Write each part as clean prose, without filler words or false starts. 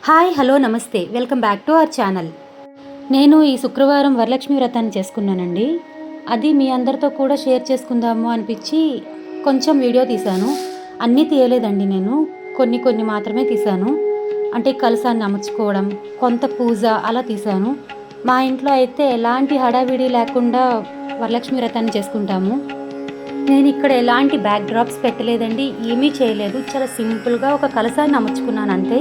Hi hello నమస్తే welcome back to our channel. నేను ఈ శుక్రవారం వరలక్ష్మి వ్రతాన్ని చేసుకున్నానండి. అది మీ అందరితో కూడా షేర్ చేసుకుందాము అనిపించి కొంచెం వీడియో తీశాను. అన్నీ తీయలేదండి, నేను కొన్ని కొన్ని మాత్రమే తీశాను. అంటే కలశాన్ని అమర్చుకోవడం, కొంత పూజ అలా తీశాను. మా ఇంట్లో అయితే ఎలాంటి హడావిడి లేకుండా వరలక్ష్మి వ్రతాన్ని చేసుకుంటాము. నేను ఇక్కడ ఎలాంటి బ్యాక్ డ్రాప్స్ పెట్టలేదండి, ఏమీ చేయలేదు. చాలా సింపుల్గా ఒక కలశాన్ని అమర్చుకున్నాను అంతే.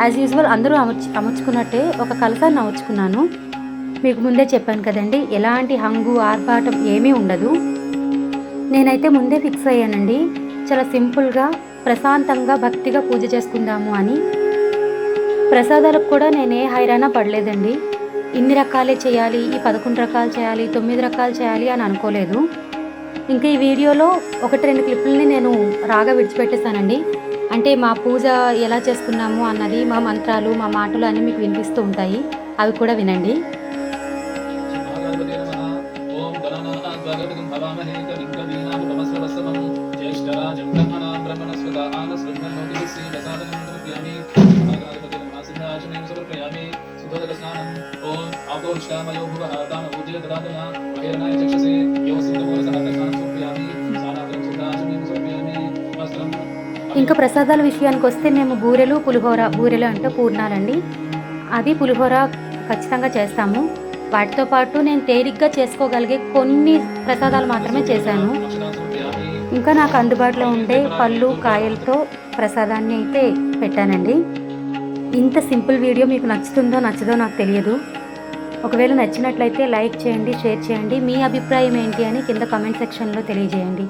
యాజ్ యూజువల్ అందరూ అమర్చుకున్నట్టే ఒక కలశాన్ని అమర్చుకున్నాను. మీకు ముందే చెప్పాను కదండి, ఎలాంటి హంగు ఆర్భాటం ఏమీ ఉండదు. నేనైతే ముందే ఫిక్స్ అయ్యానండి, చాలా సింపుల్గా ప్రశాంతంగా భక్తిగా పూజ చేసుకుందాము అని. ప్రసాదాలకు కూడా నేను ఏ హైరానా పడలేదండి. ఇన్ని రకాలే చేయాలి, ఈ 11 రకాలు చేయాలి, 9 రకాలు చేయాలి అని అనుకోలేదు. ఇంకా ఈ వీడియోలో 1-2 క్లిప్పుల్ని నేను రాగా విడిచిపెట్టేశానండి. అంటే మా పూజ ఎలా చేసుకున్నాము అన్నది, మా మంత్రాలు, మా మాటలు అన్నీ మీకు వినిపిస్తూ ఉంటాయి. అవి కూడా వినండి. ఇంకా ప్రసాదాల విషయానికి వస్తే మేము బూరెలు అంటే పూర్ణాలండి, అది పులిహోర ఖచ్చితంగా చేస్తాము. వాటితో పాటు నేను తేలిగ్గా చేసుకోగలిగే కొన్ని ప్రసాదాలు మాత్రమే చేశాను. ఇంకా నాకు అందుబాటులో ఉండే పళ్ళు కాయలతో ప్రసాదాన్ని అయితే పెట్టానండి. ఇంత సింపుల్ వీడియో మీకు నచ్చుతుందో నచ్చదో నాకు తెలియదు. ఒకవేళ నచ్చినట్లయితే లైక్ చేయండి, షేర్ చేయండి. మీ అభిప్రాయం ఏంటి అని కింద కామెంట్ సెక్షన్లో తెలియజేయండి.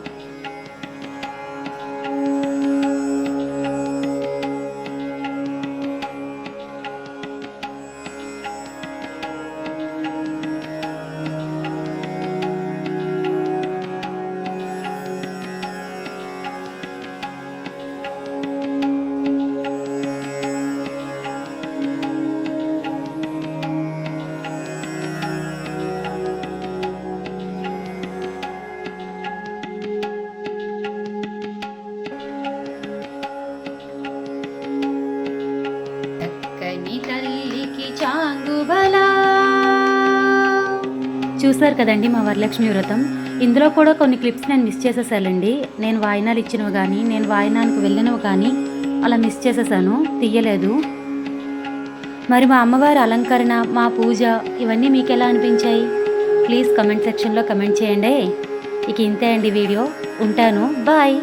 చూసారు కదండి మా వరలక్ష్మి వ్రతం. ఇందులో కూడా కొన్ని క్లిప్స్ నేను మిస్ చేసేసానండి. నేను వాయినాలు ఇచ్చినవి కానీ, నేను వాయినానికి వెళ్ళినవి కానీ అలా మిస్ చేసేసాను, తీయలేదు. మరి మా అమ్మవారి అలంకరణ, మా పూజ ఇవన్నీ మీకు ఎలా అనిపించాయి? ప్లీజ్ కమెంట్ సెక్షన్లో కమెంట్ చేయండి. ఇక ఇంతే అండి వీడియో. ఉంటాను, బాయ్.